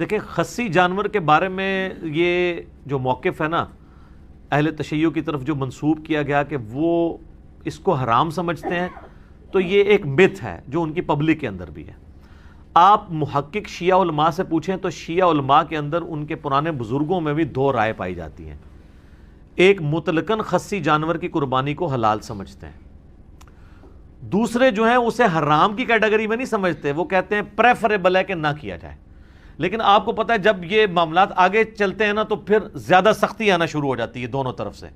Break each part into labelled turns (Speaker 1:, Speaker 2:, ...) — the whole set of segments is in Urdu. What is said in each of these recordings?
Speaker 1: دیکھیں خصی جانور کے بارے میں یہ جو موقف ہے نا اہل تشیع کی طرف جو منسوب کیا گیا کہ وہ اس کو حرام سمجھتے ہیں، تو یہ ایک متھ ہے جو ان کی پبلک کے اندر بھی ہے۔ آپ محقق شیعہ علماء سے پوچھیں تو شیعہ علماء کے اندر ان کے پرانے بزرگوں میں بھی دو رائے پائی جاتی ہیں۔ ایک مطلقاً خصی جانور کی قربانی کو حلال سمجھتے ہیں، دوسرے جو ہیں اسے حرام کی کیٹیگری میں نہیں سمجھتے، وہ کہتے ہیں پریفریبل ہے کہ نہ کیا جائے۔ لیکن آپ کو پتہ ہے جب یہ معاملات آگے چلتے ہیں نا تو پھر زیادہ سختی آنا شروع ہو جاتی ہے دونوں طرف سے۔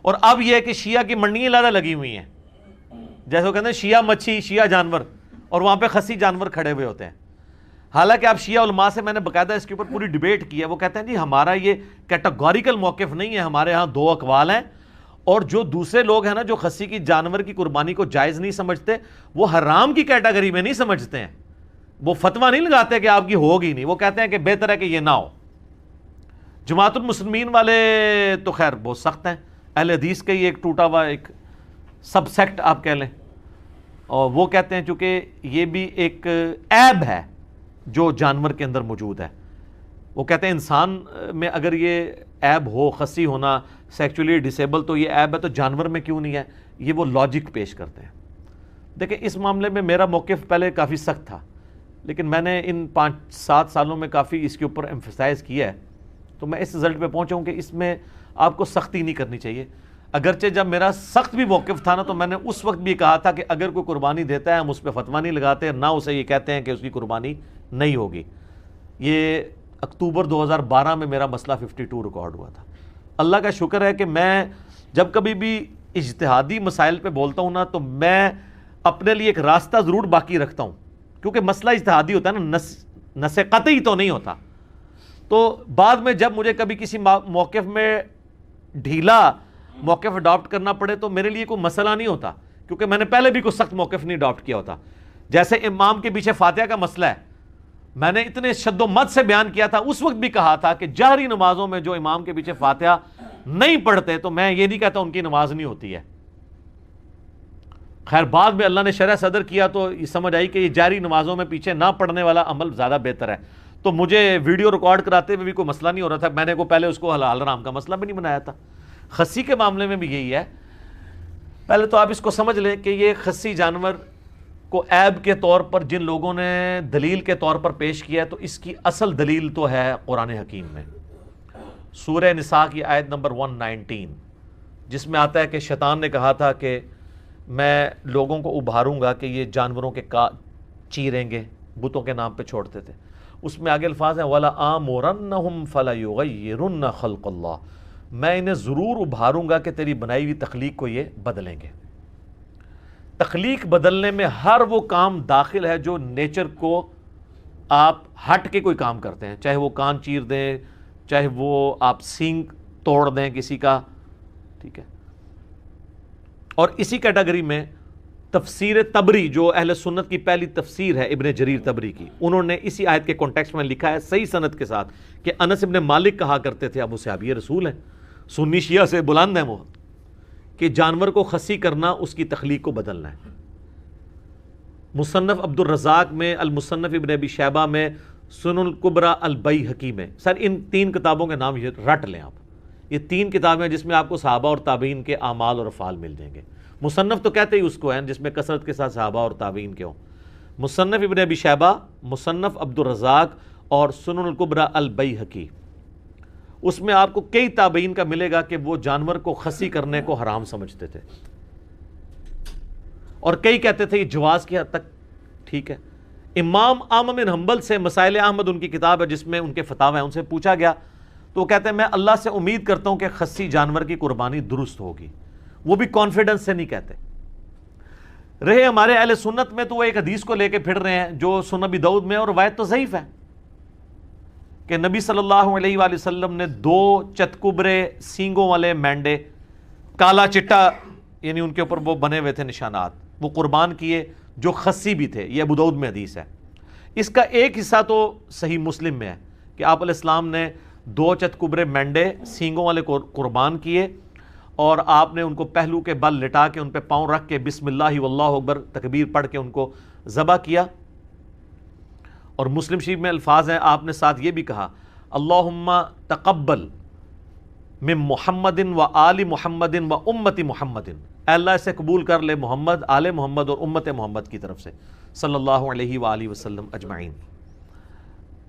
Speaker 1: اور اب یہ ہے کہ شیعہ کی منڈیاں زیادہ لگی ہوئی ہیں، جیسے وہ کہتے ہیں شیعہ مچھی شیعہ جانور، اور وہاں پہ خصی جانور کھڑے ہوئے ہوتے ہیں۔ حالانکہ آپ شیعہ علماء سے میں نے باقاعدہ اس کے اوپر پوری ڈیبیٹ کی ہے، وہ کہتے ہیں جی ہمارا یہ کیٹاگوریکل موقف نہیں ہے، ہمارے ہاں دو اقوال ہیں، اور جو دوسرے لوگ ہیں نا جو خصی کی جانور کی قربانی کو جائز نہیں سمجھتے وہ حرام کی کیٹیگری میں نہیں سمجھتے ہیں، وہ فتویٰ نہیں لگاتے کہ آپ کی ہوگی نہیں، وہ کہتے ہیں کہ بہتر ہے کہ یہ نہ ہو۔ جماعت المسلمین والے تو خیر بہت سخت ہیں، اہل حدیث کا ہی ایک ٹوٹا ہوا ایک سب سیکٹ آپ کہہ لیں، اور وہ کہتے ہیں چونکہ یہ بھی ایک عیب ہے جو جانور کے اندر موجود ہے، وہ کہتے ہیں انسان میں اگر یہ عیب ہو خصی ہونا سیکچولی ڈسیبل تو یہ عیب ہے، تو جانور میں کیوں نہیں ہے، یہ وہ لاجک پیش کرتے ہیں۔ دیکھیں اس معاملے میں میرا موقف پہلے کافی سخت تھا، لیکن میں نے ان 5-7 سالوں میں کافی اس کے اوپر ایمفسائز کیا ہے، تو میں اس رزلٹ پہ پہنچا ہوں کہ اس میں آپ کو سختی نہیں کرنی چاہیے۔ اگرچہ جب میرا سخت بھی موقف تھا نا تو میں نے اس وقت بھی کہا تھا کہ اگر کوئی قربانی دیتا ہے ہم اس پہ فتویٰ نہیں لگاتے، نہ اسے یہ کہتے ہیں کہ اس کی قربانی نہیں ہوگی۔ یہ اکتوبر 2012 میں میرا مسئلہ 52 ریکارڈ ہوا تھا۔ اللہ کا شکر ہے کہ میں جب کبھی بھی اجتہادی مسائل پہ بولتا ہوں نا تو میں اپنے لیے ایک راستہ ضرور باقی رکھتا ہوں، کیونکہ مسئلہ اجتہادی ہوتا ہے نا، نص قطعی تو نہیں ہوتا۔ تو بعد میں جب مجھے کبھی کسی موقف میں ڈھیلا موقف اڈاپٹ کرنا پڑے تو میرے لیے کوئی مسئلہ نہیں ہوتا، کیونکہ میں نے پہلے بھی کوئی سخت موقف نہیں اڈاپٹ کیا ہوتا۔ جیسے امام کے پیچھے فاتحہ کا مسئلہ ہے، میں نے اتنے شد و مد سے بیان کیا تھا، اس وقت بھی کہا تھا کہ جہری نمازوں میں جو امام کے پیچھے فاتحہ نہیں پڑھتے تو میں یہ نہیں کہتا ان کی نماز نہیں ہوتی ہے۔ خیر بعد میں اللہ نے شرح صدر کیا تو یہ سمجھ آئی کہ یہ جہری نمازوں میں پیچھے نہ پڑھنے والا عمل زیادہ بہتر ہے، تو مجھے ویڈیو ریکارڈ کراتے ہوئے بھی کوئی مسئلہ نہیں ہو رہا تھا، میں نے کو پہلے اس کو حلال حرام کا مسئلہ بھی نہیں بنایا تھا۔ خصی کے معاملے میں بھی یہی ہے، پہلے تو آپ اس کو سمجھ لیں کہ یہ خصی جانور کو عیب کے طور پر جن لوگوں نے دلیل کے طور پر پیش کیا ہے تو اس کی اصل دلیل تو ہے قرآن حکیم میں، سورہ نساء کی آیت نمبر 119، جس میں آتا ہے کہ شیطان نے کہا تھا کہ میں لوگوں کو ابھاروں گا کہ یہ جانوروں کے چیریں گے، بتوں کے نام پہ چھوڑتے تھے۔ اس میں آگے الفاظ ہیں وَلَآمُرَنَّهُمْ فَلَيُغَيِّرُنَّ خَلْقَ اللَّهِ، میں انہیں ضرور ابھاروں گا کہ تیری بنائی ہوئی تخلیق کو یہ بدلیں گے۔ تخلیق بدلنے میں ہر وہ کام داخل ہے جو نیچر کو آپ ہٹ کے کوئی کام کرتے ہیں، چاہے وہ کان چیر دیں، چاہے وہ آپ سینگ توڑ دیں کسی کا، ٹھیک ہے۔ اور اسی کیٹیگری میں تفسیر تبری جو اہل سنت کی پہلی تفسیر ہے ابن جریر تبری کی، انہوں نے اسی آیت کے کانٹیکسٹ میں لکھا ہے صحیح سند کے ساتھ کہ انس ابن مالک کہا کرتے تھے، ابو صحابی رسول ہیں، سنی شیعہ سے بلند ہیں وہ، کہ جانور کو خصی کرنا اس کی تخلیق کو بدلنا ہے۔ مصنف عبد الرزاق میں، المصنف ابن ابی شیبہ میں، سنن الکبریٰ البیہقی میں، سر ان 3 کتابوں کے نام یہ رٹ لیں آپ، یہ 3 کتابیں جس میں آپ کو صحابہ اور تابعین کے اعمال اور افعال مل جائیں گے۔ مصنف تو کہتے ہی اس کو ہیں جس میں کثرت کے ساتھ صحابہ اور تابعین کے ہوں۔ مصنف ابن ابی شیبہ، مصنف عبد الرزاق اور سنن الکبریٰ البیہقی، اس میں آپ کو کئی تابعین کا ملے گا کہ وہ جانور کو خصی کرنے کو حرام سمجھتے تھے، اور کئی کہتے تھے یہ جواز کی حد تک ٹھیک ہے۔ امام احمد بن حنبل سے مسائل احمد ان کی کتاب ہے جس میں ان کے فتاوی ہیں، ان سے پوچھا گیا تو وہ کہتے ہیں میں اللہ سے امید کرتا ہوں کہ خصی جانور کی قربانی درست ہوگی، وہ بھی کانفیڈنس سے نہیں کہتے۔ رہے ہمارے اہل سنت میں تو وہ ایک حدیث کو لے کے پھر رہے ہیں جو سنن ابی داؤد میں، اور روایت تو ضعیف ہے کہ نبی صلی اللہ علیہ وآلہ وسلم نے 2 چتکبرے سینگوں والے مینڈے، کالا چٹا یعنی ان کے اوپر وہ بنے ہوئے تھے نشانات، وہ قربان کیے جو خصی بھی تھے۔ یہ ابو داؤد میں حدیث ہے۔ اس کا ایک حصہ تو صحیح مسلم میں ہے کہ آپ علیہ السلام نے 2 چتکبرے مینڈے سینگوں والے قربان کیے، اور آپ نے ان کو پہلو کے بل لٹا کے ان پہ پاؤں رکھ کے بسم اللہ واللہ اکبر تکبیر پڑھ کے ان کو ذبح کیا، اور مسلم شریف میں الفاظ ہیں، آپ نے ساتھ یہ بھی کہا اللہم تقبل من محمد و آل محمد و امت محمد، اے اللہ اسے قبول کر لے محمد، آل محمد اور امت محمد کی طرف سے صلی اللہ علیہ وآلہ وسلم اجمعین۔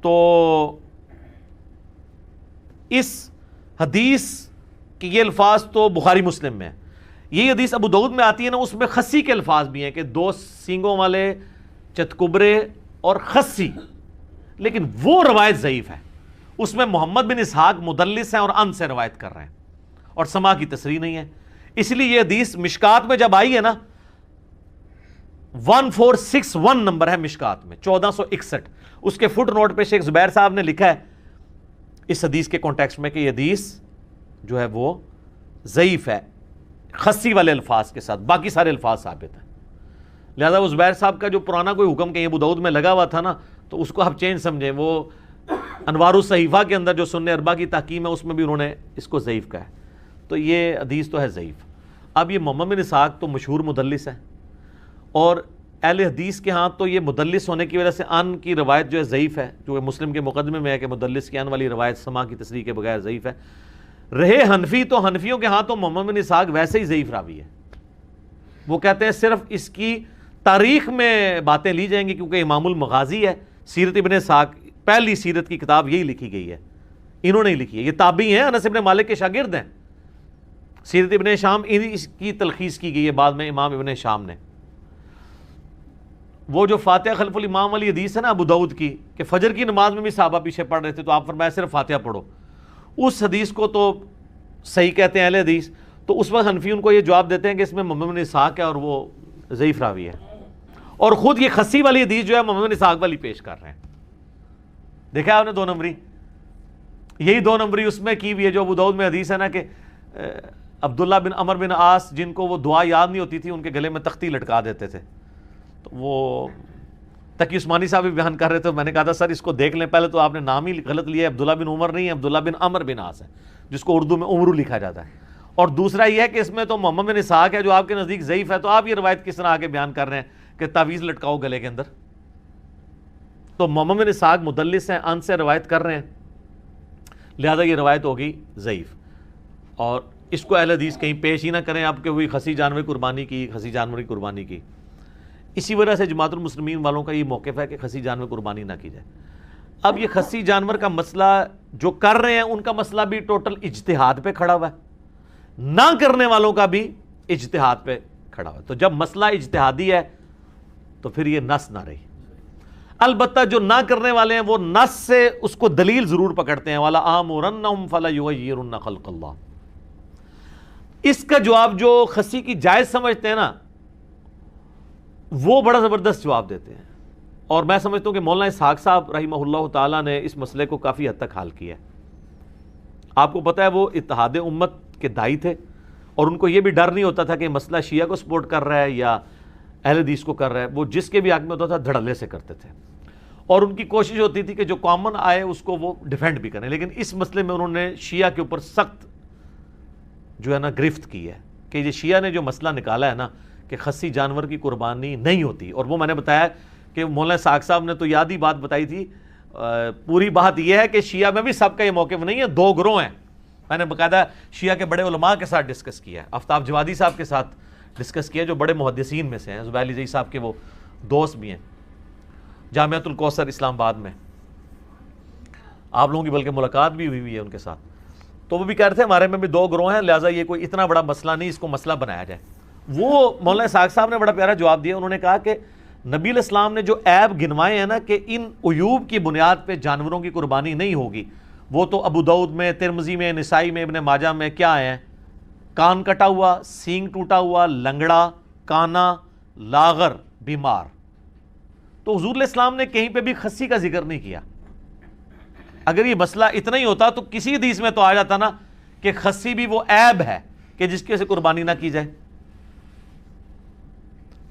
Speaker 1: تو اس حدیث کہ یہ الفاظ تو بخاری مسلم میں ہے، یہی حدیث ابو داؤد میں آتی ہے نا، اس میں خسی کے الفاظ بھی ہیں کہ 2 سینگوں والے چتکبرے اور خسی، لیکن وہ روایت ضعیف ہے، اس میں محمد بن اسحاق مدلس ہیں اور ان سے روایت کر رہے ہیں اور سما کی تصریح نہیں ہے، اس لیے یہ حدیث مشکات میں جب آئی ہے نا 1461 نمبر ہے مشکات میں 1461، اس کے فٹ نوٹ پہ شیخ زبیر صاحب نے لکھا ہے اس حدیث کے کانٹیکسٹ میں کہ یہ حدیث جو ہے وہ ضعیف ہے خسی والے الفاظ کے ساتھ، باقی سارے الفاظ ثابت ہیں۔ لہذا وہ زبیر صاحب کا جو پرانا کوئی حکم کہیں ابو داؤد میں لگا ہوا تھا نا، تو اس کو آپ چینج سمجھیں، وہ انوار الصحیفہ کے اندر جو سنن اربع کی تحکیم ہے اس میں بھی انہوں نے اس کو ضعیف کہا ہے، تو یہ حدیث تو ہے ضعیف۔ اب یہ محمد بن اسحاق تو مشہور مدلس ہے، اور اہل حدیث کے ہاں تو یہ مدلس ہونے کی وجہ سے ان کی روایت جو ہے ضعیف ہے، جو مسلم کے مقدمے میں ہے کہ مدلس کی ان والی روایت سما کی تصریح کے بغیر ضعیف ہے۔ رہے حنفی تو حنفیوں کے ہاں تو محمد بن اسحاق ویسے ہی ضعیف راوی ہے، وہ کہتے ہیں صرف اس کی تاریخ میں باتیں لی جائیں گی، کیونکہ امام المغازی ہے، سیرت ابن اسحاق پہلی سیرت کی کتاب یہی لکھی گئی ہے، انہوں نے ہی لکھی ہے، یہ تابعی ہیں، انس بن مالک کے شاگرد ہیں، سیرت ابن شام اس کی تلخیص کی گئی ہے بعد میں امام ابن شام نے۔ وہ جو فاتحہ خلف الامام والی حدیث ہے نا ابو داؤد کی کہ فجر کی نماز میں بھی صحابہ پیچھے پڑھ رہے تھے تو آپ فرمایا صرف فاتحہ پڑھو، اس حدیث کو تو صحیح کہتے ہیں اہل حدیث، تو اس وقت حنفی ان کو یہ جواب دیتے ہیں کہ اس میں محمد بن اسحاق ہے اور وہ ضعیف راوی ہے، اور خود یہ خسی والی حدیث جو ہے محمد بن اسحاق والی پیش کر رہے ہیں۔ دیکھا آپ نے 2 نمبری، یہی 2 نمبری اس میں کی بھی ہے جو ابو داؤد میں حدیث ہے نا کہ عبداللہ بن عمر بن عاص جن کو وہ دعا یاد نہیں ہوتی تھی ان کے گلے میں تختی لٹکا دیتے تھے، تو وہ تقی عثمانی صاحب بھی بیان کر رہے تھے، میں نے کہا تھا سر اس کو دیکھ لیں، پہلے تو آپ نے نام ہی غلط لیا ہے، عبداللہ بن عمر نہیں ہے، عبداللہ بن عمر بن عاص ہے، جس کو اردو میں عمرو لکھا جاتا ہے، اور دوسرا یہ ہے کہ اس میں تو محمد بن اسحاق ہے جو آپ کے نزدیک ضعیف ہے، تو آپ یہ روایت کس طرح آگے بیان کر رہے ہیں کہ تعویذ لٹکاؤ گلے کے اندر؟ تو محمد بن اسحاق مدلس ہیں، ان سے روایت کر رہے ہیں، لہذا یہ روایت ہوگی ضعیف، اور اس کو اہل حدیث کہیں پیش ہی نہ کریں آپ کہ وہی خسی جانور قربانی کی، خسی جانور کی قربانی کی۔ اسی وجہ سے جماعت المسلمین والوں کا یہ موقف ہے کہ خسی جانور قربانی نہ کی جائے۔ اب یہ خسی جانور کا مسئلہ جو کر رہے ہیں ان کا مسئلہ بھی ٹوٹل اجتہاد پہ کھڑا ہوا ہے، نہ کرنے والوں کا بھی اجتہاد پہ کھڑا ہوا ہے، تو جب مسئلہ اجتہادی ہے تو پھر یہ نص نہ رہی۔ البتہ جو نہ کرنے والے ہیں وہ نص سے اس کو دلیل ضرور پکڑتے ہیں، وَلَآمُرَنَّهُمْ فَلَيُغَيِّرُنَّ خَلْقَ اللَّهِ۔ اس کا جواب جو خسی کی جائز سمجھتے ہیں نا وہ بڑا زبردست جواب دیتے ہیں، اور میں سمجھتا ہوں کہ مولانا اسحاق صاحب رحمہ اللہ تعالیٰ نے اس مسئلے کو کافی حد تک حل کیا ہے۔ آپ کو پتہ ہے وہ اتحاد امت کے داعی تھے، اور ان کو یہ بھی ڈر نہیں ہوتا تھا کہ مسئلہ شیعہ کو سپورٹ کر رہا ہے یا اہل حدیث کو کر رہا ہے، وہ جس کے بھی حق میں ہوتا تھا دھڑلے سے کرتے تھے، اور ان کی کوشش ہوتی تھی کہ جو کامن آئے اس کو وہ ڈیفینڈ بھی کریں، لیکن اس مسئلے میں انہوں نے شیعہ کے اوپر سخت جو ہے نا گرفت کی ہے کہ یہ شیعہ نے جو مسئلہ نکالا ہے نا کہ خسی جانور کی قربانی نہیں ہوتی، اور وہ میں نے بتایا کہ مولانا اسحاق صاحب نے تو یاد ہی بات بتائی تھی، پوری بات یہ ہے کہ شیعہ میں بھی سب کا یہ موقف نہیں ہے، 2 گروہ ہیں، میں نے باقاعدہ شیعہ کے بڑے علماء کے ساتھ ڈسکس کیا ہے، آفتاب جوادی صاحب کے ساتھ ڈسکس کیا جو بڑے محدثین میں سے ہیں، زبیر علی زئی صاحب کے وہ دوست بھی ہیں جامعۃ الکوثر اسلام آباد میں، آپ لوگوں کی بلکہ ملاقات بھی ہوئی ہے ان کے ساتھ، تو وہ بھی کہہ رہے تھے ہمارے میں بھی 2 گروہ ہیں، لہٰذا یہ کوئی اتنا بڑا مسئلہ نہیں، اس کو مسئلہ بنایا جائے۔ وہ مولانا اسحاق صاحب نے بڑا پیارا جواب دیا، انہوں نے کہا کہ نبی علیہ السلام نے جو عیب گنوائے ہیں نا کہ ان عیوب کی بنیاد پہ جانوروں کی قربانی نہیں ہوگی، وہ تو ابو داؤد میں، ترمذی میں، نسائی میں، ابن ماجہ میں کیا ہیں؟ کان کٹا ہوا، سینگ ٹوٹا ہوا، لنگڑا، کانا، لاغر، بیمار۔ تو حضور علیہ السلام نے کہیں پہ بھی خسی کا ذکر نہیں کیا۔ اگر یہ مسئلہ اتنا ہی ہوتا تو کسی حدیث میں تو آ جاتا نا کہ خسی بھی وہ عیب ہے کہ جس کی وجہ سے قربانی نہ کی جائے،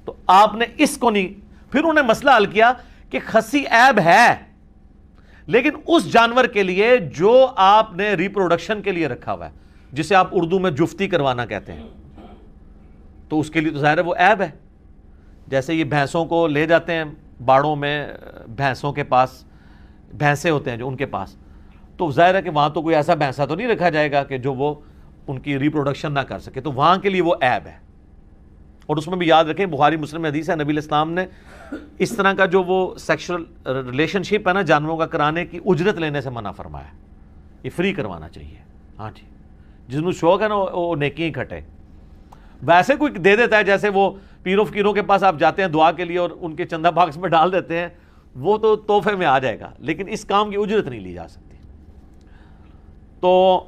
Speaker 1: تو آپ نے اس کو نہیں، پھر انہوں نے مسئلہ حل کیا کہ خسی عیب ہے لیکن اس جانور کے لیے جو آپ نے ریپروڈکشن کے لیے رکھا ہوا ہے، جسے آپ اردو میں جفتی کروانا کہتے ہیں، تو اس کے لیے تو ظاہر ہے وہ عیب ہے۔ جیسے یہ بھینسوں کو لے جاتے ہیں باڑوں میں بھینسوں کے پاس بھینسیں ہوتے ہیں جو ان کے پاس، تو ظاہر ہے کہ وہاں تو کوئی ایسا بھینسا تو نہیں رکھا جائے گا کہ جو وہ ان کی ریپروڈکشن نہ کر سکے، تو وہاں کے لیے وہ عیب ہے۔ اور اس میں بھی یاد رکھیں بخاری مسلم میں حدیث ہے، نبی علیہ السلام نے اس طرح کا جو وہ سیکشل ریلیشن شپ ہے نا جانوروں کا کرانے کی اجرت لینے سے منع فرمایا، یہ فری کروانا چاہیے۔ ہاں جی، جس میں شوق ہے نا وہ نیکی ہی کھٹے۔ ویسے کوئی دے دیتا ہے، جیسے وہ پیروں فقیروں کے پاس آپ جاتے ہیں دعا کے لیے اور ان کے چندہ باکس میں ڈال دیتے ہیں، وہ تو تحفے میں آ جائے گا، لیکن اس کام کی اجرت نہیں لی جا سکتی۔ تو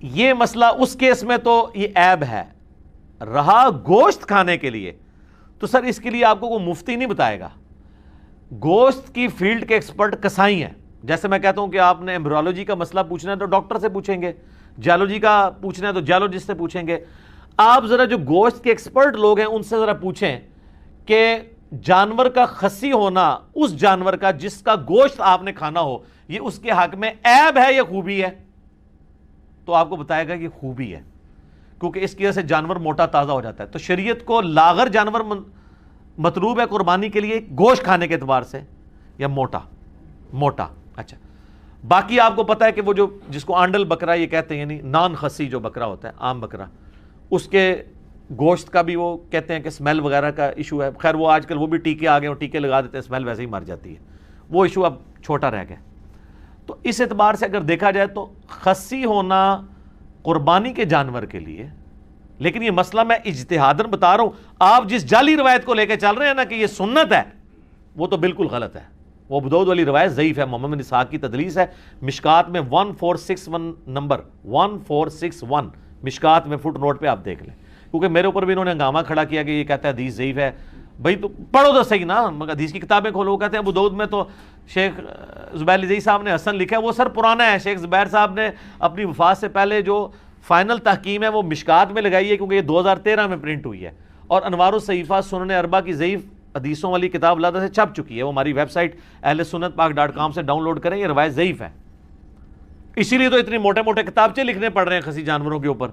Speaker 1: یہ مسئلہ اس کیس میں تو یہ عیب ہے۔ رہا گوشت کھانے کے لیے، تو سر اس کے لیے آپ کو کوئی مفتی نہیں بتائے گا۔ گوشت کی فیلڈ کے ایکسپرٹ کسائی ہیں۔ جیسے میں کہتا ہوں کہ آپ نے ایمبریولوجی کا مسئلہ پوچھنا ہے تو ڈاکٹر سے پوچھیں گے، جیولوجی کا پوچھنا ہے تو جیولوجسٹ سے پوچھیں گے۔ آپ ذرا جو گوشت کے ایکسپرٹ لوگ ہیں ان سے ذرا پوچھیں کہ جانور کا خصی ہونا، اس جانور کا جس کا گوشت آپ نے کھانا ہو، یہ اس کے حق میں عیب ہے یا خوبی ہے؟ تو آپ کو بتائے گا کہ خوبی ہے، کیونکہ اس کی وجہ سے جانور موٹا تازہ ہو جاتا ہے۔ تو شریعت کو لاغر جانور مطلوب ہے قربانی کے لیے گوشت کھانے کے اعتبار سے، یا موٹا؟ اچھا، باقی آپ کو پتا ہے کہ وہ جو جس کو آنڈل بکرا یہ کہتے ہیں، یعنی نان خصی جو بکرا ہوتا ہے، عام بکرا، اس کے گوشت کا بھی وہ کہتے ہیں کہ اسمیل وغیرہ کا ایشو ہے۔ خیر وہ آج کل وہ بھی ٹیکے آ گئے اور ٹیکے لگا دیتے ہیں، اسمیل ویسے ہی مر جاتی ہے، وہ ایشو اب چھوٹا رہ گیا۔ تو اس اعتبار سے اگر دیکھا جائے تو خصی ہونا قربانی کے جانور کے لیے، لیکن یہ مسئلہ میں اجتہاداً بتا رہا ہوں۔ آپ جس جعلی روایت کو لے کے چل رہے ہیں نا کہ یہ سنت ہے، وہ تو بالکل غلط ہے۔ وہ ابو داؤد والی روایت ضعیف ہے، محمد بن اسحاق کی تدلیس ہے۔ مشکات میں 1461 نمبر 1461 مشکات میں فٹ نوٹ پہ آپ دیکھ لیں، کیونکہ میرے اوپر بھی انہوں نے ہنگامہ کھڑا کیا کہ یہ کہتا ہے حدیث ضعیف ہے۔ بھائی تو پڑھو تو صحیح نا، مگر حدیث کی کتابیں کھولو۔ وہ کہتے ہیں ابو داؤد میں تو شیخ زبیر لذیذ صاحب نے حسن لکھا ہے، وہ سر پرانا ہے۔ شیخ زبیر صاحب نے اپنی وفات سے پہلے جو فائنل تحکیم ہے وہ مشکات میں لگائی ہے، کیونکہ یہ 2013 میں پرنٹ ہوئی ہے، اور انوار الصحیفہ سنن اربع کی ضعیف حدیثوں والی کتاب لادہ سے چھپ چکی ہے۔ وہ ہماری ویب سائٹ اہل سنت پاک .com سے ڈاؤن لوڈ کریں، یہ روایت ضعیف ہے۔ اسی لیے تو اتنی موٹے موٹے کتابچے لکھنے پڑ رہے ہیں خصی جانوروں کے اوپر،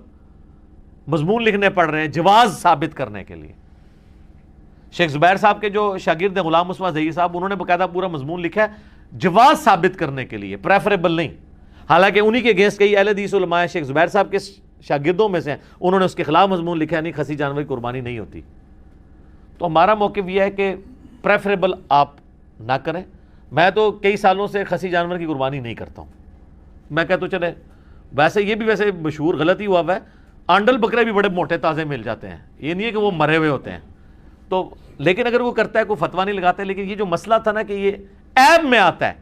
Speaker 1: مضمون لکھنے پڑ رہے ہیں جواز ثابت کرنے کے لیے۔ شیخ زبیر صاحب کے جو شاگرد ہیں غلام مصطفیٰ ظہیر صاحب، انہوں نے باقاعدہ پورا مضمون لکھا ہے جواز ثابت کرنے کے لیے، پریفریبل نہیں۔ حالانکہ انہی کے اگینسٹ کئی اہل حدیث علماء ہیں، شیخ زبیر صاحب کے شاگردوں میں سے ہیں، انہوں نے اس کے خلاف مضمون لکھا ہے، نہیں خصی جانور کی قربانی نہیں ہوتی۔ تو ہمارا موقف یہ ہے کہ پریفریبل آپ نہ کریں۔ میں تو کئی سالوں سے خصی جانور کی قربانی نہیں کرتا ہوں۔ میں کہتا ہوں چلے، ویسے یہ بھی ویسے مشہور غلط ہی ہوا ہے، آنڈل بکرے بھی بڑے موٹے تازے مل جاتے ہیں، یہ نہیں ہے کہ وہ مرے ہوئے ہوتے ہیں۔ تو لیکن اگر وہ کرتا ہے کوئی فتویٰ نہیں لگاتے، لیکن یہ جو مسئلہ تھا نا کہ یہ عیب میں آتا ہے،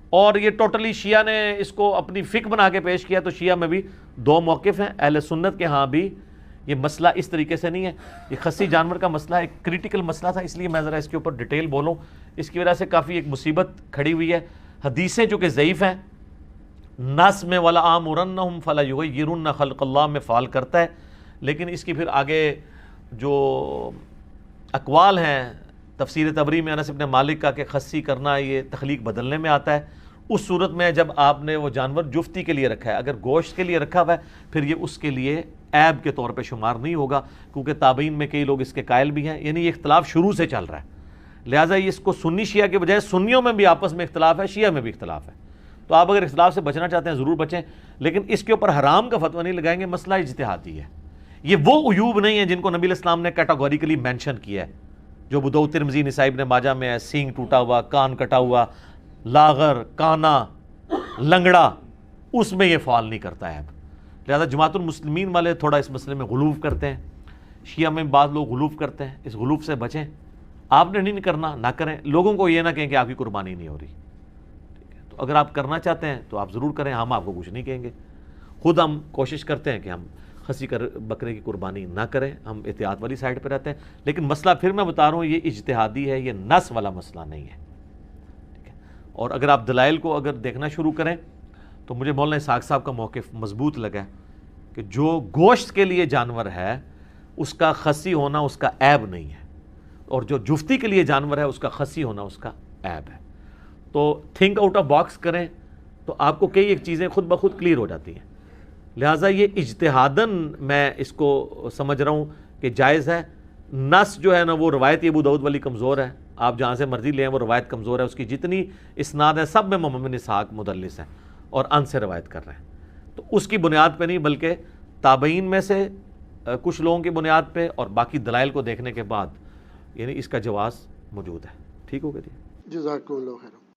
Speaker 1: اور یہ ٹوٹلی شیعہ نے اس کو اپنی فقہ بنا کے پیش کیا، تو شیعہ میں بھی دو موقف ہیں، اہل سنت کے ہاں بھی یہ مسئلہ اس طریقے سے نہیں ہے۔ یہ خصی جانور کا مسئلہ ایک کریٹیکل مسئلہ تھا، اس لیے میں ذرا اس کے اوپر ڈیٹیل بولوں، اس کی وجہ سے کافی ایک مصیبت کھڑی ہوئی ہے۔ حدیثیں چونکہ ضعیف ہیں، نس میں ولا آمرنہم فلا یغیرن خلق اللہ میں فعال کرتا ہے، لیکن اس کی پھر آگے جو اقوال ہیں تفسیر طبری میں انس بن مالک کا کہ خصی کرنا یہ تخلیق بدلنے میں آتا ہے، اس صورت میں جب آپ نے وہ جانور جفتی کے لیے رکھا ہے، اگر گوشت کے لیے رکھا ہوا ہے، پھر یہ اس کے لیے عیب کے طور پہ شمار نہیں ہوگا، کیونکہ تابعین میں کئی لوگ اس کے قائل بھی ہیں، یعنی یہ اختلاف شروع سے چل رہا ہے۔ لہٰذا یہ اس کو سنی شیعہ کے بجائے سنیوں میں بھی آپس میں اختلاف ہے، شیعہ میں بھی اختلاف ہے۔ تو آپ اگر اختلاف سے بچنا چاہتے ہیں ضرور بچیں، لیکن اس کے اوپر حرام کا فتویٰ نہیں لگائیں گے، مسئلہ اجتہادی ہے۔ یہ وہ عیوب نہیں ہیں جن کو نبی علیہ السلام نے کیٹاگوریکلی مینشن کیا ہے، جو ابو داؤد ترمذی نسائی ابن ماجہ میں ہے، سینگ ٹوٹا ہوا، کان کٹا ہوا، لاغر، کانا، لنگڑا، اس میں یہ فعال نہیں کرتا ہے۔ لہذا جماعت المسلمین والے تھوڑا اس مسئلے میں غلوف کرتے ہیں، شیعہ میں بعض لوگ غلوف کرتے ہیں، اس غلوف سے بچیں۔ آپ نے نہیں کرنا، نہ کریں، لوگوں کو یہ نہ کہیں کہ آپ کی قربانی نہیں ہو رہی، ٹھیک ہے؟ تو اگر آپ کرنا چاہتے ہیں تو آپ ضرور کریں، ہم آپ کو کچھ نہیں کہیں گے۔ خود ہم کوشش کرتے ہیں کہ ہم خصی بکرے کی قربانی نہ کریں، ہم احتیاط والی سائڈ پہ رہتے ہیں، لیکن مسئلہ پھر میں بتا رہا ہوں یہ اجتہادی ہے، یہ نص والا مسئلہ نہیں ہے، ٹھیک ہے؟ اور اگر آپ دلائل کو اگر دیکھنا شروع کریں تو مجھے مولانا اسحاق صاحب کا موقف مضبوط لگا کہ جو گوشت کے لیے جانور ہے اس کا خصی ہونا اس کا عیب نہیں ہے، اور جو جفتی کے لیے جانور ہے اس کا خصی ہونا اس کا عیب ہے۔ تو تھنک آؤٹ آف باکس کریں تو آپ کو کئی ایک چیزیں خود بخود کلیئر ہو جاتی ہیں۔ لہٰذا یہ اجتہاداً میں اس کو سمجھ رہا ہوں کہ جائز ہے، نس جو ہے نا وہ روایتی ابو داؤد والی کمزور ہے، آپ جہاں سے مرضی لیں وہ روایت کمزور ہے، اس کی جتنی اسناد ہیں سب میں محمد بن اسحاق مدلس ہیں اور ان سے روایت کر رہے ہیں. تو اس کی بنیاد پہ نہیں بلکہ تابعین میں سے کچھ لوگوں کی بنیاد پہ اور باقی دلائل کو دیکھنے کے بعد یعنی اس کا جواز موجود ہے. ٹھیک ہوگا جی.
Speaker 2: جزاک اللہ خیر.